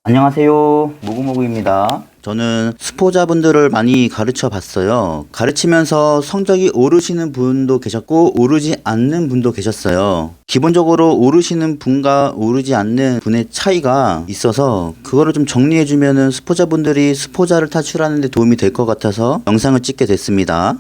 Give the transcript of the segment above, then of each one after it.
안녕하세요. 모구모구입니다. 저는 수포자분들을 많이 가르쳐 봤어요. 가르치면서 성적이 오르시는 분도 계셨고 오르지 않는 분도 계셨어요. 기본적으로 오르시는 분과 오르지 않는 분의 차이가 있어서 그거를 좀 정리해 주면은 수포자분들이 수포자를 탈출하는 데 도움이 될 것 같아서 영상을 찍게 됐습니다.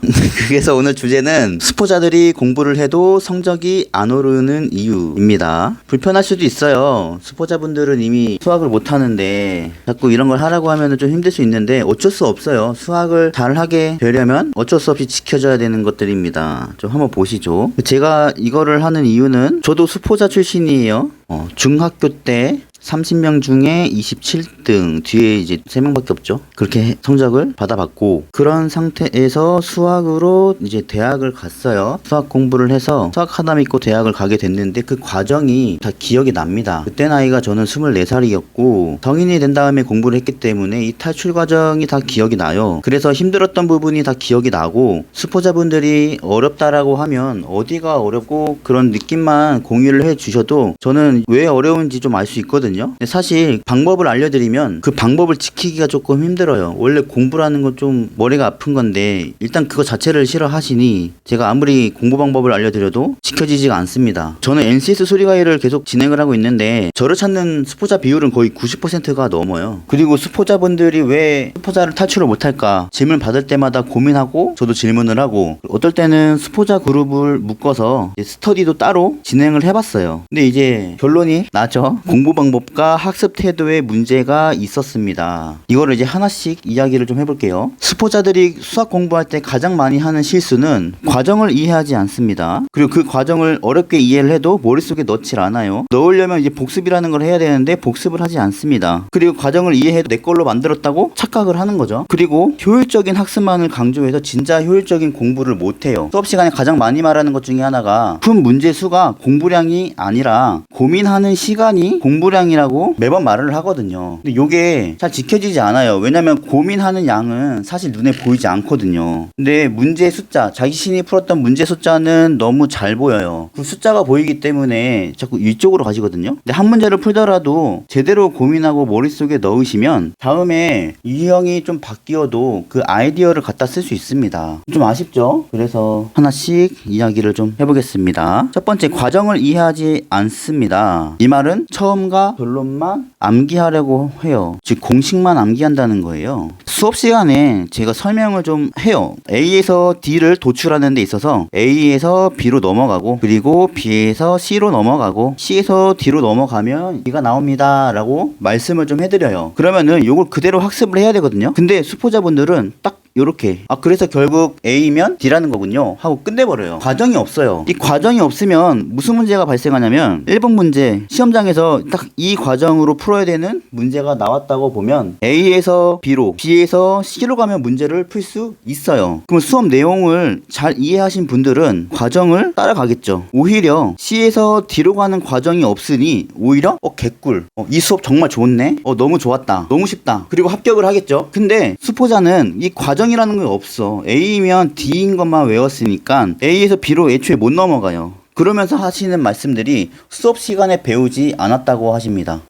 그래서 오늘 주제는 수포자들이 공부를 해도 성적이 안 오르는 이유입니다. 불편할 수도 있어요. 수포자분들은 이미 수학을 못 하는데 자꾸 이런 걸 하라고 하면은 좀 힘들 수 있는데 어쩔 수 없어요. 수학을 잘 하게 되려면 어쩔 수 없이 지켜줘야 되는 것들입니다. 좀 한번 보시죠. 제가 이거를 하는 이유는 저도 수포자 출신이에요. 중학교 때 30명 중에 27등, 뒤에 이제 3명밖에 없죠. 그렇게 성적을 받아봤고, 그런 상태에서 수학으로 이제 대학을 갔어요. 수학 공부를 해서 수학 하다 믿고 대학을 가게 됐는데 그 과정이 다 기억이 납니다. 그때 나이가 저는 24살이었고 성인이 된 다음에 공부를 했기 때문에 이 탈출 과정이 다 기억이 나요. 그래서 힘들었던 부분이 다 기억이 나고, 수포자분들이 어렵다라고 하면 어디가 어렵고 그런 느낌만 공유를 해 주셔도 저는 왜 어려운지 좀 알 수 있거든요. 근데 사실 방법을 알려드리면 그 방법을 지키기가 조금 힘들어요. 원래 공부라는 건 좀 머리가 아픈 건데 일단 그거 자체를 싫어하시니 제가 아무리 공부 방법을 알려드려도 지켜지지가 않습니다. 저는 NCS 수리과외를 계속 진행을 하고 있는데 저를 찾는 수포자 비율은 거의 90%가 넘어요. 그리고 수포자분들이 왜 수포자를 탈출을 못할까 질문 받을 때마다 고민하고 저도 질문을 하고, 어떨 때는 수포자 그룹을 묶어서 스터디도 따로 진행을 해봤어요. 근데 이제 결론이 나죠. 공부 방법과 학습 태도에 문제가 있었습니다. 이거를 이제 하나씩 이야기를 좀 해볼게요. 수포자들이 수학 공부할 때 가장 많이 하는 실수는 과정을 이해하지 않습니다. 그리고 그 과정을 어렵게 이해를 해도 머릿속에 넣질 않아요. 넣으려면 이제 복습이라는 걸 해야 되는데 복습을 하지 않습니다. 그리고 과정을 이해해도 내 걸로 만들었다고 착각을 하는 거죠. 그리고 효율적인 학습만을 강조해서 진짜 효율적인 공부를 못해요. 수업 시간에 가장 많이 말하는 것 중에 하나가 푼 문제 수가 공부량이 아니라 고민하는 시간이 공부량이라고 매번 말을 하거든요. 근데 이게 잘 지켜지지 않아요. 왜냐면 고민하는 양은 사실 눈에 보이지 않거든요. 근데 문제 숫자, 자신이 풀었던 문제 숫자는 너무 잘 보여요. 그 숫자가 보이기 때문에 자꾸 이쪽으로 가시거든요. 근데 한 문제를 풀더라도 제대로 고민하고 머릿속에 넣으시면 다음에 유형이 좀 바뀌어도 그 아이디어를 갖다 쓸 수 있습니다. 좀 아쉽죠? 그래서 하나씩 이야기를 좀 해보겠습니다. 첫 번째, 과정을 이해하지 않습니다. 이 말은 처음과 결론만 암기하려고 해요. 즉 공식만 암기한다는 거예요. 수업 시간에 제가 설명을 좀 해요. A에서 D를 도출하는 데 있어서 A에서 B로 넘어가고, 그리고 B에서 C로 넘어가고, C에서 D로 넘어가면 B가 나옵니다 라고 말씀을 좀 해드려요. 그러면은 이걸 그대로 학습을 해야 되거든요. 근데 수포자분들은 딱 요렇게 그래서 결국 A면 D라는 거군요 하고 끝내버려요. 과정이 없어요. 이 과정이 없으면 무슨 문제가 발생하냐면 1번 문제 시험장에서 딱 이 과정으로 풀어야 되는 문제가 나왔다고 보면 A에서 B로, B에서 C로 가면 문제를 풀 수 있어요. 그럼 수업 내용을 잘 이해하신 분들은 과정을 따라가겠죠. 오히려 C에서 D로 가는 과정이 없으니 오히려 개꿀, 이 수업 정말 좋네, 너무 좋았다, 너무 쉽다, 그리고 합격을 하겠죠. 근데 수포자는 이 과정이라는 게 없어. A면 D인 것만 외웠으니까 A에서 B로 애초에 못 넘어가요. 그러면서 하시는 말씀들이 수업 시간에 배우지 않았다고 하십니다.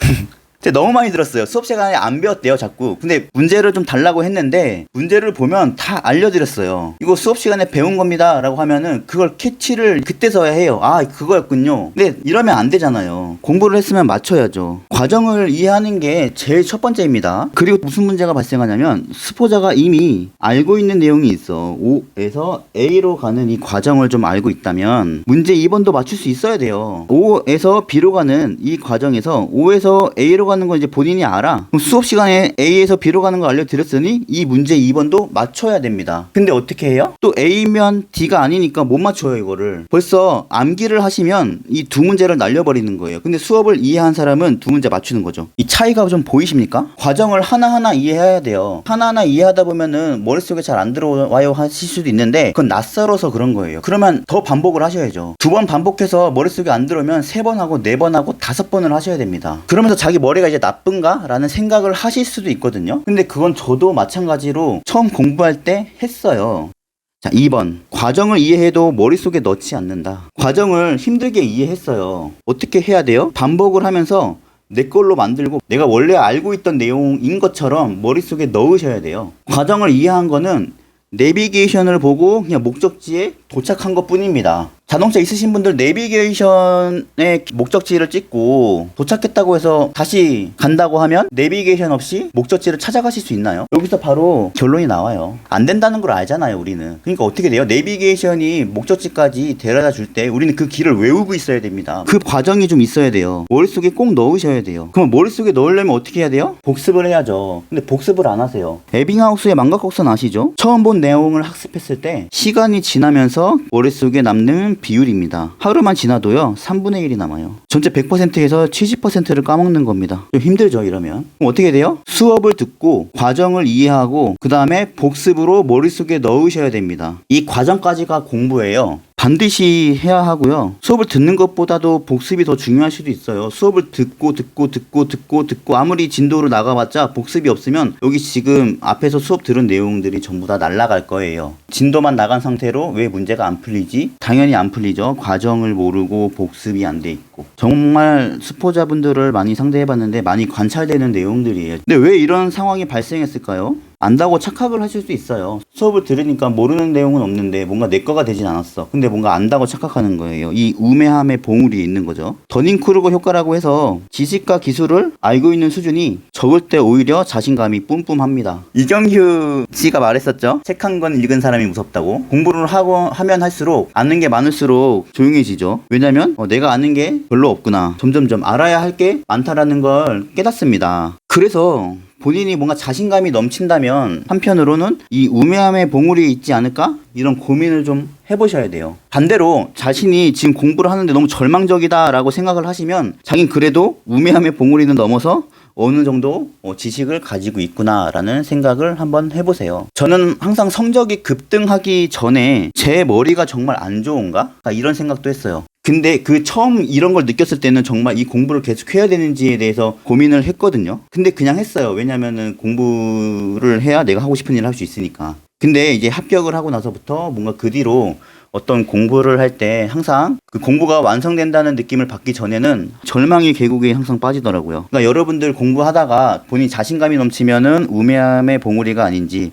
너무 많이 들었어요. 수업 시간에 안 배웠대요 자꾸. 근데 문제를 좀 달라고 했는데 문제를 보면 다 알려드렸어요. 이거 수업 시간에 배운 겁니다 라고 하면은 그걸 캐치를 그때서야 해요. 아, 그거였군요. 근데 이러면 안 되잖아요. 공부를 했으면 맞춰야죠. 과정을 이해하는 게 제일 첫 번째입니다. 그리고 무슨 문제가 발생하냐면 수포자가 이미 알고 있는 내용이 있어. O에서 A로 가는 이 과정을 좀 알고 있다면 문제 2번도 맞출 수 있어야 돼요. O에서 B로 가는 이 과정에서 O에서 A로 가는 건 이제 본인이 알아. 그럼 수업 시간에 A에서 B로 가는 거 알려드렸으니 이 문제 2번도 맞춰야 됩니다. 근데 어떻게 해요? 또 A면 D가 아니니까 못 맞춰요. 이거를 벌써 암기를 하시면 이 두 문제를 날려버리는 거예요. 근데 수업을 이해한 사람은 두 문제 맞추는 거죠. 이 차이가 좀 보이십니까? 과정을 하나하나 이해해야 돼요. 하나하나 이해하다 보면은 머릿속에 잘 안 들어와요 하실 수도 있는데 그건 낯설어서 그런 거예요. 그러면 더 반복을 하셔야죠. 2번 반복해서 머릿속에 안 들어오면 3번 하고 4번 하고 5번을 하셔야 됩니다. 그러면서 자기 머리가 이제 나쁜가? 라는 생각을 하실 수도 있거든요. 근데 그건 저도 마찬가지로 처음 공부할 때 했어요. 자, 2번. 과정을 이해해도 머릿속에 넣지 않는다. 과정을 힘들게 이해했어요. 어떻게 해야 돼요? 반복을 하면서 내 걸로 만들고 내가 원래 알고 있던 내용인 것처럼 머릿속에 넣으셔야 돼요. 과정을 이해한 거는 내비게이션을 보고 그냥 목적지에 도착한 것 뿐입니다. 자동차 있으신 분들 내비게이션에 목적지를 찍고 도착했다고 해서 다시 간다고 하면 내비게이션 없이 목적지를 찾아가실 수 있나요? 여기서 바로 결론이 나와요. 안 된다는 걸 알잖아요, 우리는. 그러니까 어떻게 돼요? 내비게이션이 목적지까지 데려다 줄 때 우리는 그 길을 외우고 있어야 됩니다. 그 과정이 좀 있어야 돼요. 머릿속에 꼭 넣으셔야 돼요. 그럼 머릿속에 넣으려면 어떻게 해야 돼요? 복습을 해야죠. 근데 복습을 안 하세요. 에빙하우스의 망각곡선 아시죠? 처음 본 내용을 학습했을 때 시간이 지나면서 머릿속에 남는 비율입니다. 하루만 지나도요 3분의 1이 남아요. 전체 100%에서 70%를 까먹는 겁니다. 좀 힘들죠 이러면. 그럼 어떻게 돼요? 수업을 듣고 과정을 이해하고 그 다음에 복습으로 머릿속에 넣으셔야 됩니다. 이 과정까지가 공부예요. 반드시 해야 하고요. 수업을 듣는 것보다도 복습이 더 중요할 수도 있어요. 수업을 듣고 아무리 진도로 나가봤자 복습이 없으면 여기 지금 앞에서 수업 들은 내용들이 전부 다 날아갈 거예요. 진도만 나간 상태로 왜 문제가 안 풀리지? 당연히 안 풀리죠. 과정을 모르고 복습이 안 돼 있고. 정말 수포자분들을 많이 상대해봤는데 많이 관찰되는 내용들이에요. 근데 왜 이런 상황이 발생했을까요? 안다고 착각을 하실 수 있어요. 수업을 들으니까 모르는 내용은 없는데 뭔가 내 거가 되진 않았어. 근데 뭔가 안다고 착각하는 거예요. 이 우매함의 봉우리에 있는 거죠. 더닝크루거 효과라고 해서 지식과 기술을 알고 있는 수준이 적을 때 오히려 자신감이 뿜뿜합니다. 이경규 씨가 말했었죠. 책 한 권 읽은 사람이 무섭다고. 공부를 하면 할수록 아는 게 많을수록 조용해지죠. 왜냐면 내가 아는 게 별로 없구나. 점점점 알아야 할 게 많다라는 걸 깨닫습니다. 그래서 본인이 뭔가 자신감이 넘친다면 한편으로는 이 우매함의 봉우리에 있지 않을까? 이런 고민을 좀 해보셔야 돼요. 반대로 자신이 지금 공부를 하는데 너무 절망적이다라고 생각을 하시면 자긴 그래도 우매함의 봉우리는 넘어서 어느 정도 지식을 가지고 있구나라는 생각을 한번 해보세요. 저는 항상 성적이 급등하기 전에 제 머리가 정말 안 좋은가? 이런 생각도 했어요. 근데 그 처음 이런 걸 느꼈을 때는 정말 이 공부를 계속 해야 되는지에 대해서 고민을 했거든요. 근데 그냥 했어요. 왜냐면은 공부를 해야 내가 하고 싶은 일을 할 수 있으니까. 근데 이제 합격을 하고 나서부터 뭔가 그 뒤로 어떤 공부를 할 때 항상 그 공부가 완성된다는 느낌을 받기 전에는 절망의 계곡에 항상 빠지더라고요. 그러니까 여러분들 공부하다가 본인 자신감이 넘치면은 우매함의 봉우리가 아닌지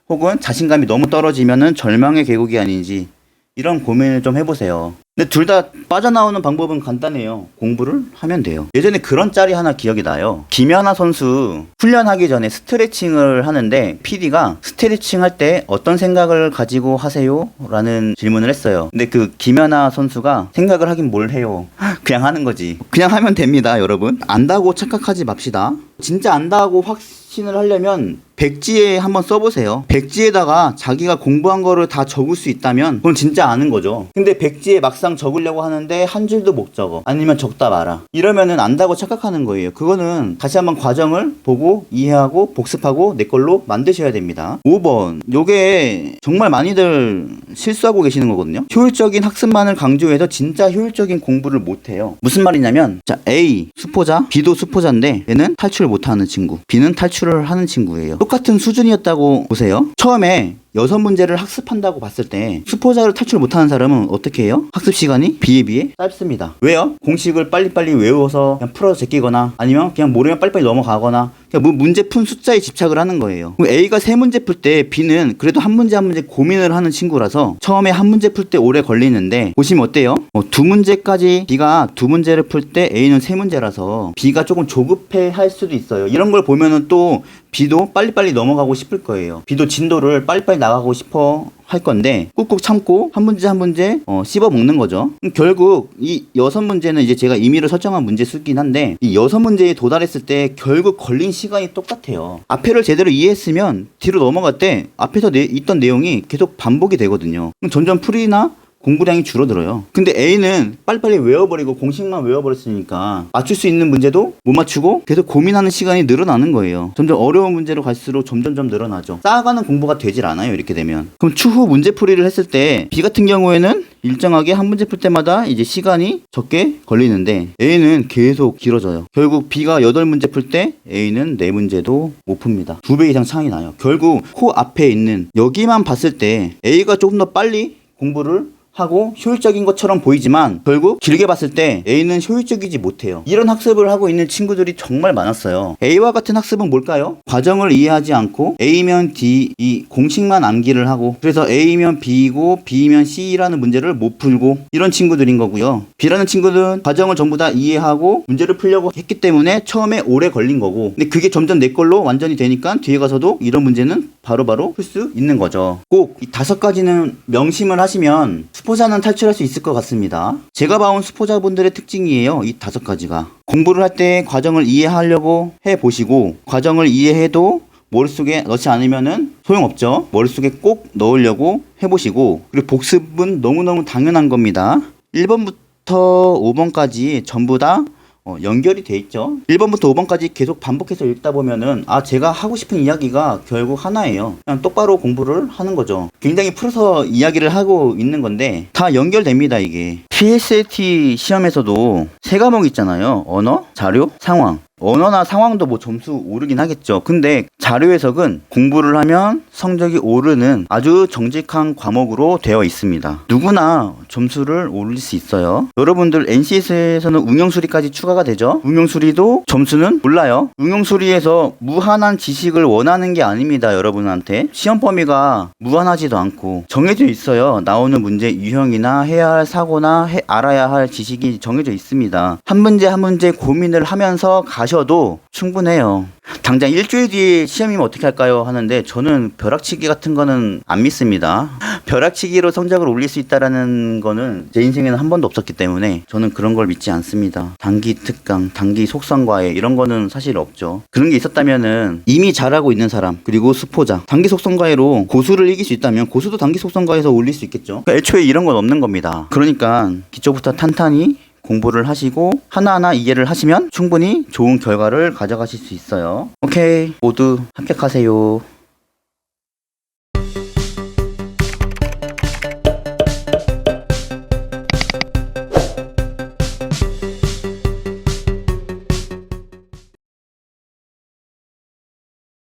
혹은 자신감이 너무 떨어지면은 절망의 계곡이 아닌지 이런 고민을 좀 해보세요. 근데 둘 다 빠져나오는 방법은 간단해요. 공부를 하면 돼요. 예전에 그런 짤이 하나 기억이 나요. 김연아 선수 훈련하기 전에 스트레칭을 하는데 PD가 스트레칭 할 때 어떤 생각을 가지고 하세요? 라는 질문을 했어요. 근데 그 김연아 선수가 생각을 하긴 뭘 해요. 그냥 하는 거지. 그냥 하면 됩니다, 여러분. 안다고 착각하지 맙시다. 진짜 안다고 확신을 하려면 백지에 한번 써보세요. 백지에다가 자기가 공부한 거를 다 적을 수 있다면 그건 진짜 아는 거죠. 근데 백지에 막상 적으려고 하는데 한 줄도 못 적어. 아니면 적다 말아. 이러면은 안다고 착각하는 거예요. 그거는 다시 한번 과정을 보고 이해하고 복습하고 내 걸로 만드셔야 됩니다. 5번. 요게 정말 많이들 실수하고 계시는 거거든요. 효율적인 학습만을 강조해서 진짜 효율적인 공부를 못해요. 무슨 말이냐면 자 A 수포자, B도 수포자인데 얘는 탈출을 못하는 친구, B는 탈출을 하는 친구예요. 똑같은 수준이었다고 보세요. 처음에 6문제를 학습한다고 봤을 때 수포자를 탈출 못하는 사람은 어떻게 해요? 학습 시간이 B에 비해 짧습니다. 왜요? 공식을 빨리빨리 외워서 그냥 풀어서 제끼거나 아니면 그냥 모르면 빨리빨리 넘어가거나 그냥 문제 푼 숫자에 집착을 하는 거예요. A가 3문제 풀 때 B는 그래도 한 문제 한 문제 고민을 하는 친구라서 처음에 한 문제 풀 때 오래 걸리는데 보시면 어때요? 2문제까지 B가 2문제를 풀 때 A는 3문제라서 B가 조금 조급해 할 수도 있어요. 이런 걸 보면은 또 B도 빨리빨리 넘어가고 싶을 거예요. B도 진도를 빨리빨리 나가고 싶어 할 건데 꾹꾹 참고 한 문제 한 문제 씹어 먹는 거죠. 결국 이 6문제는 이제 제가 임의로 설정한 문제 수긴 한데 이 6문제에 도달했을 때 결국 걸린 시간이 똑같아요. 앞에를 제대로 이해했으면 뒤로 넘어갈 때 앞에서 있던 내용이 계속 반복이 되거든요. 그럼 점점 풀이나 공부량이 줄어들어요. 근데 A는 빨리빨리 외워버리고 공식만 외워버렸으니까 맞출 수 있는 문제도 못 맞추고 계속 고민하는 시간이 늘어나는 거예요. 점점 어려운 문제로 갈수록 점점점 늘어나죠. 쌓아가는 공부가 되질 않아요. 이렇게 되면. 그럼 추후 문제풀이를 했을 때 B 같은 경우에는 일정하게 한 문제 풀 때마다 이제 시간이 적게 걸리는데 A는 계속 길어져요. 결국 B가 8문제 풀 때 A는 4문제도 못 풉니다. 2배 이상 차이 나요. 결국 코 앞에 있는 여기만 봤을 때 A가 조금 더 빨리 공부를 하고 효율적인 것처럼 보이지만 결국 길게 봤을 때 A는 효율적이지 못해요. 이런 학습을 하고 있는 친구들이 정말 많았어요. A와 같은 학습은 뭘까요? 과정을 이해하지 않고 A면 D 이 공식만 암기를 하고, 그래서 A면 B이고 B면 C라는 문제를 못 풀고 이런 친구들인 거고요. B라는 친구는 과정을 전부 다 이해하고 문제를 풀려고 했기 때문에 처음에 오래 걸린 거고, 근데 그게 점점 내 걸로 완전히 되니까 뒤에 가서도 이런 문제는 바로바로 풀 수 있는 거죠. 꼭 이 5가지는 명심을 하시면 수포자는 탈출할 수 있을 것 같습니다. 제가 봐온 수포자분들의 특징이에요. 이 5가지가. 공부를 할 때 과정을 이해하려고 해보시고, 과정을 이해해도 머릿속에 넣지 않으면은 소용없죠. 머릿속에 꼭 넣으려고 해보시고, 그리고 복습은 너무너무 당연한 겁니다. 1번부터 5번까지 전부 다 연결이 돼 있죠. 1번부터 5번까지 계속 반복해서 읽다 보면은 제가 하고 싶은 이야기가 결국 하나예요. 그냥 똑바로 공부를 하는 거죠. 굉장히 풀어서 이야기를 하고 있는 건데 다 연결됩니다, 이게. PSAT 시험에서도 3과목 있잖아요. 언어, 자료, 상황. 언어나 상황도 뭐 점수 오르긴 하겠죠. 근데 자료 해석은 공부를 하면 성적이 오르는 아주 정직한 과목으로 되어 있습니다. 누구나 점수를 올릴 수 있어요. 여러분들 NCS에서는 응용수리까지 추가가 되죠. 응용수리도 점수는 올라요. 응용수리에서 무한한 지식을 원하는 게 아닙니다. 여러분한테 시험 범위가 무한하지도 않고 정해져 있어요. 나오는 문제 유형이나 해야 할 사고나 알아야 할 지식이 정해져 있습니다. 한 문제 한 문제 고민을 하면서 가셔도 충분해요. 당장 일주일 뒤에 시험이면 어떻게 할까요? 하는데 저는 벼락치기 같은 거는 안 믿습니다. 벼락치기로 성적을 올릴 수 있다라는 거는 제 인생에는 한 번도 없었기 때문에 저는 그런 걸 믿지 않습니다. 단기 특강, 단기 속성과외 이런 거는 사실 없죠. 그런 게 있었다면은 이미 잘하고 있는 사람, 그리고 수포자, 단기 속성과외로 고수를 이길 수 있다면 고수도 단기 속성과외에서 올릴 수 있겠죠. 그러니까 애초에 이런 건 없는 겁니다. 그러니까 기초부터 탄탄히 공부를 하시고 하나하나 이해를 하시면 충분히 좋은 결과를 가져가실 수 있어요. 오케이, 모두 합격하세요.